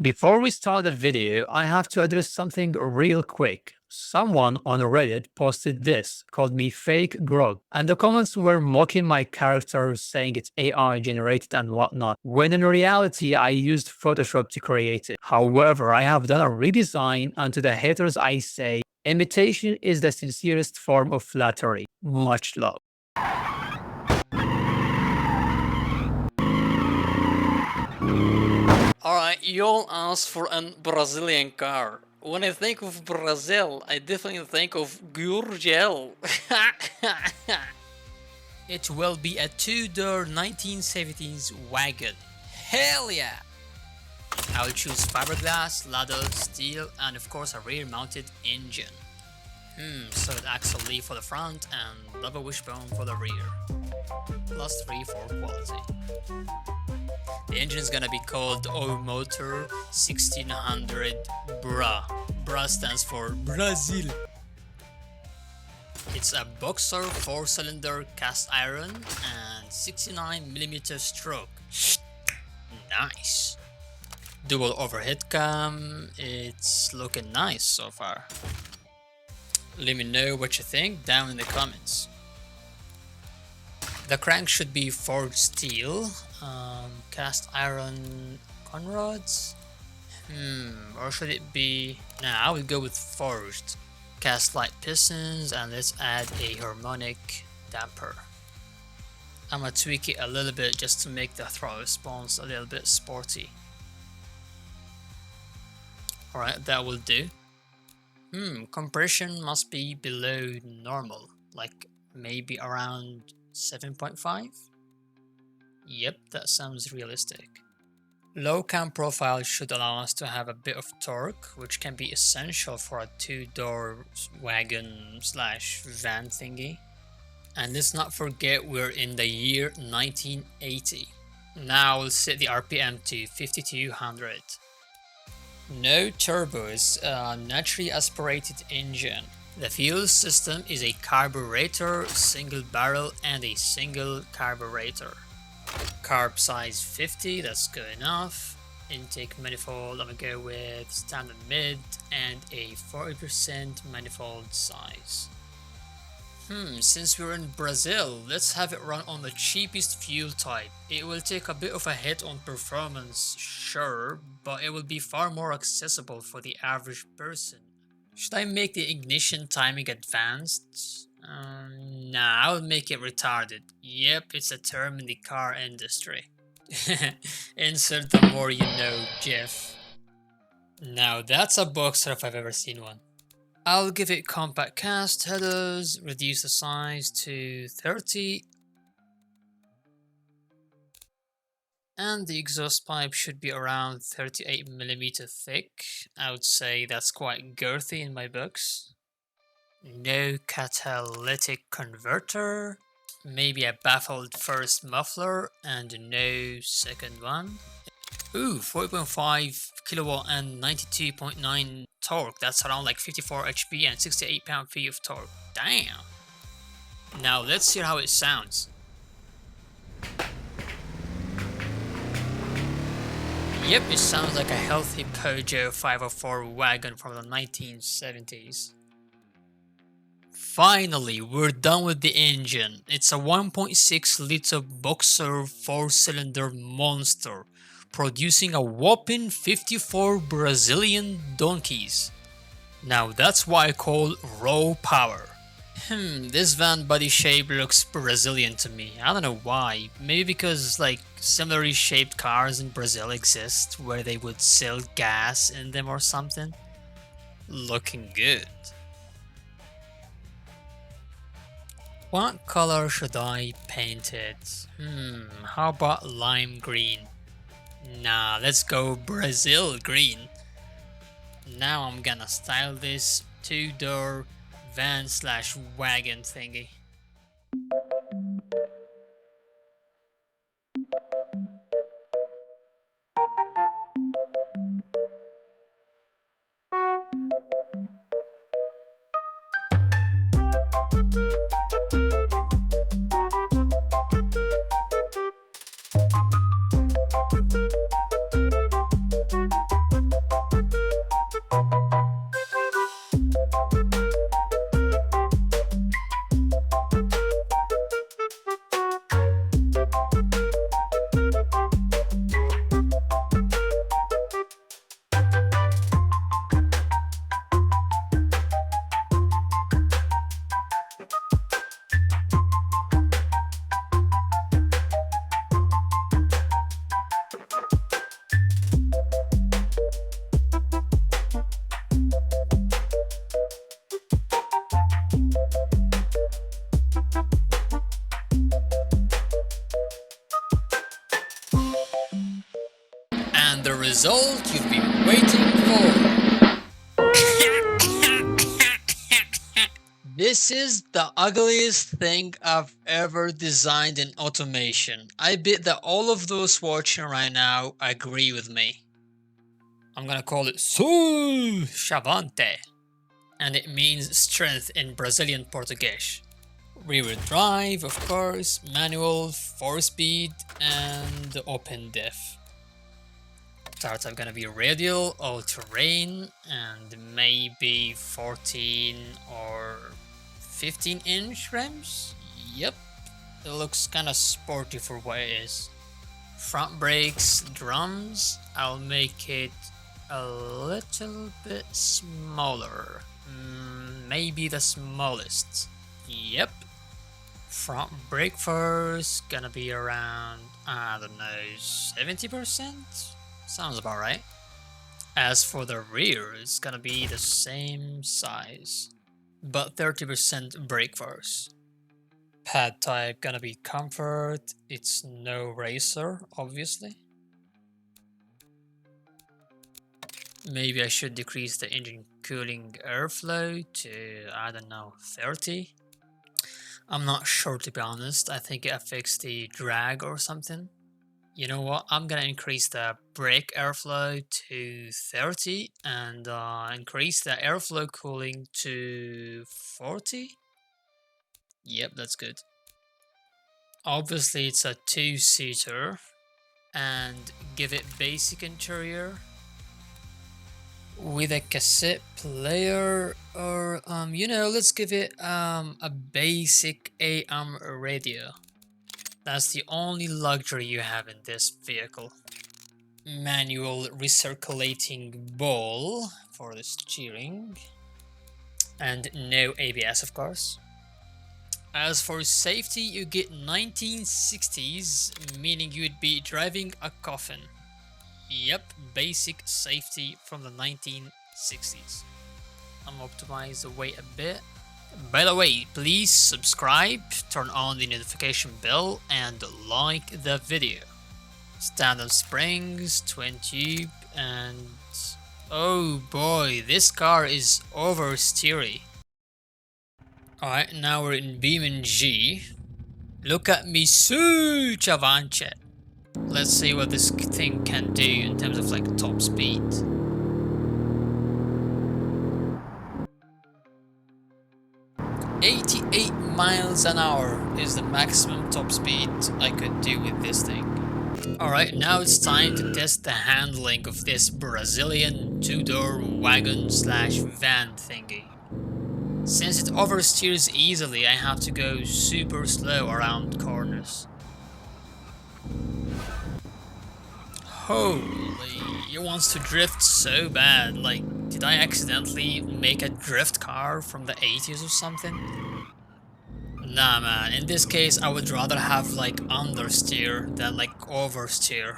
Before we start the video, I have to address something real quick. Someone on Reddit posted this, called me fake grog, and the comments were mocking my character, saying it's AI generated and whatnot, when in reality I used Photoshop to create it. However, I have done a redesign, and to the haters I say, imitation is the sincerest form of flattery. Much love. Alright, you all asked for a Brazilian car. When I think of Brazil, I definitely think of gurgel. It will be a two-door 1970s wagon. Hell yeah! I will choose fiberglass, leather, steel, and of course a rear-mounted engine. So it acts a leaf for the front and double wishbone for the rear. Plus 3 for quality. The engine is gonna be called O Motor 1600 BRA. BRA stands for Brazil. It's a boxer 4-cylinder cast iron and 69mm stroke. Nice. Dual overhead cam. It's looking nice so far. Let me know what you think down in the comments. The crank should be forged steel, cast iron conrods, or should it be, nah, I would go with forged. Cast light pistons, and let's add a harmonic damper. I'm gonna tweak it a little bit just to make the throttle response a little bit sporty. Alright, that will do. Compression must be below normal, like maybe around 7.5? Yep, that sounds realistic. Low cam profile should allow us to have a bit of torque, which can be essential for a two-door wagon slash van thingy. And let's not forget we're in the year 1980. Now we'll set the RPM to 5200. No turbos, naturally aspirated engine. The fuel system is a carburetor, single barrel, and a single carburetor. Carb size 50, that's good enough. Intake manifold, I'm gonna go with standard mid and a 40% manifold size. Since we're in Brazil, let's have it run on the cheapest fuel type. It will take a bit of a hit on performance, sure, but it will be far more accessible for the average person. Should I make the ignition timing advanced? Nah, I would make it retarded. Yep, it's a term in the car industry. Insert the more you know, Jeff. Now that's a boxer if I've ever seen one. I'll give it compact cast headers, reduce the size to 30. And the exhaust pipe should be around 38mm thick. I would say that's quite girthy in my books. No catalytic converter. Maybe a baffled first muffler and no second one. Ooh, 4.5 kilowatt and 92.9 torque. That's around like 54 HP and 68 pound-feet of torque. Damn. Now let's hear how it sounds. Yep, it sounds like a healthy Peugeot 504 wagon from the 1970s. Finally, we're done with the engine. It's a 1.6 liter boxer 4-cylinder monster, producing a whopping 54 Brazilian donkeys. Now that's what I call raw power. This van body shape looks Brazilian to me. I don't know why. Maybe because like similarly shaped cars in Brazil exist where they would sell gas in them or something. Looking good. What color should I paint it? How about lime green? Nah, let's go Brazil green. Now I'm gonna style this two-door van slash wagon thingy. And the result you've been waiting for. This is the ugliest thing I've ever designed in automation. I bet that all of those watching right now agree with me. I'm gonna call it Sul Chavante, and it means strength in Brazilian Portuguese. Rear drive, of course, manual, 4-speed, and open diff. Tire type gonna be radial, all-terrain, and maybe 14 or 15-inch rims? Yep, it looks kinda sporty for what it is. Front brakes, drums, I'll make it a little bit smaller. Maybe the smallest. Yep. Front brake force gonna be around, I don't know, 70%? Sounds about right. As for the rear, it's gonna be the same size, but 30% brake force. Pad type gonna be comfort, it's no racer, obviously. Maybe I should decrease the engine cooling airflow to, I don't know, 30. I'm not sure, to be honest. I think it affects the drag or something. You know what? I'm gonna increase the brake airflow to 30 and increase the airflow cooling to 40. Yep, that's good. Obviously, it's a 2-seater, and give it basic interior with a cassette player, or let's give it a basic AM radio. That's the only luxury you have in this vehicle. Manual recirculating ball for the steering, and no ABS, of course. As for safety, you get 1960s, meaning you'd be driving a coffin. Yep, basic safety from the 1960s. I'm optimized the weight a bit. By the way, please subscribe, turn on the notification bell, and like the video. Standard springs, twin tube, and oh boy, this car is oversteery. Alright, now we're in Beamng. Look at me, so chavanche. Let's see what this thing can do in terms of like top speed. "88 miles an hour is the maximum top speed I could do with this thing." Alright, now it's time to test the handling of this Brazilian 2-door wagon slash van thingy. Since it oversteers easily, I have to go super slow around corners. Holy, it wants to drift so bad. Like, did I accidentally make a drift car from the 80s or something? Nah man, in this case I would rather have like understeer than like oversteer.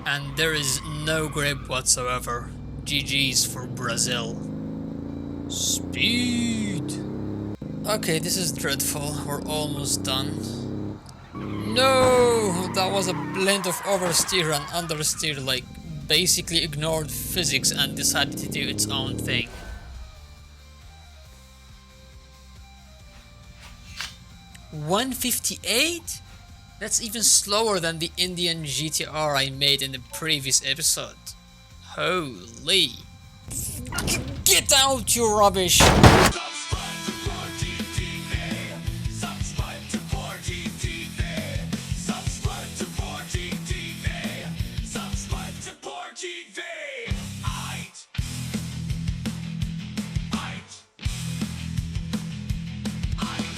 And there is no grip whatsoever. GG's for Brazil. Speed! Okay, this is dreadful. We're almost done. No! That was a blend of oversteer and understeer, like basically ignored physics and decided to do its own thing. $158? That's even slower than the Indian GTR I made in the previous episode. Holy. Get out, you rubbish! Subscribe to BorgiTV. Subscribe to BorgiTV. Subscribe to BorgiTV. Subscribe to BorgiTV. Aight. Aight. Aight.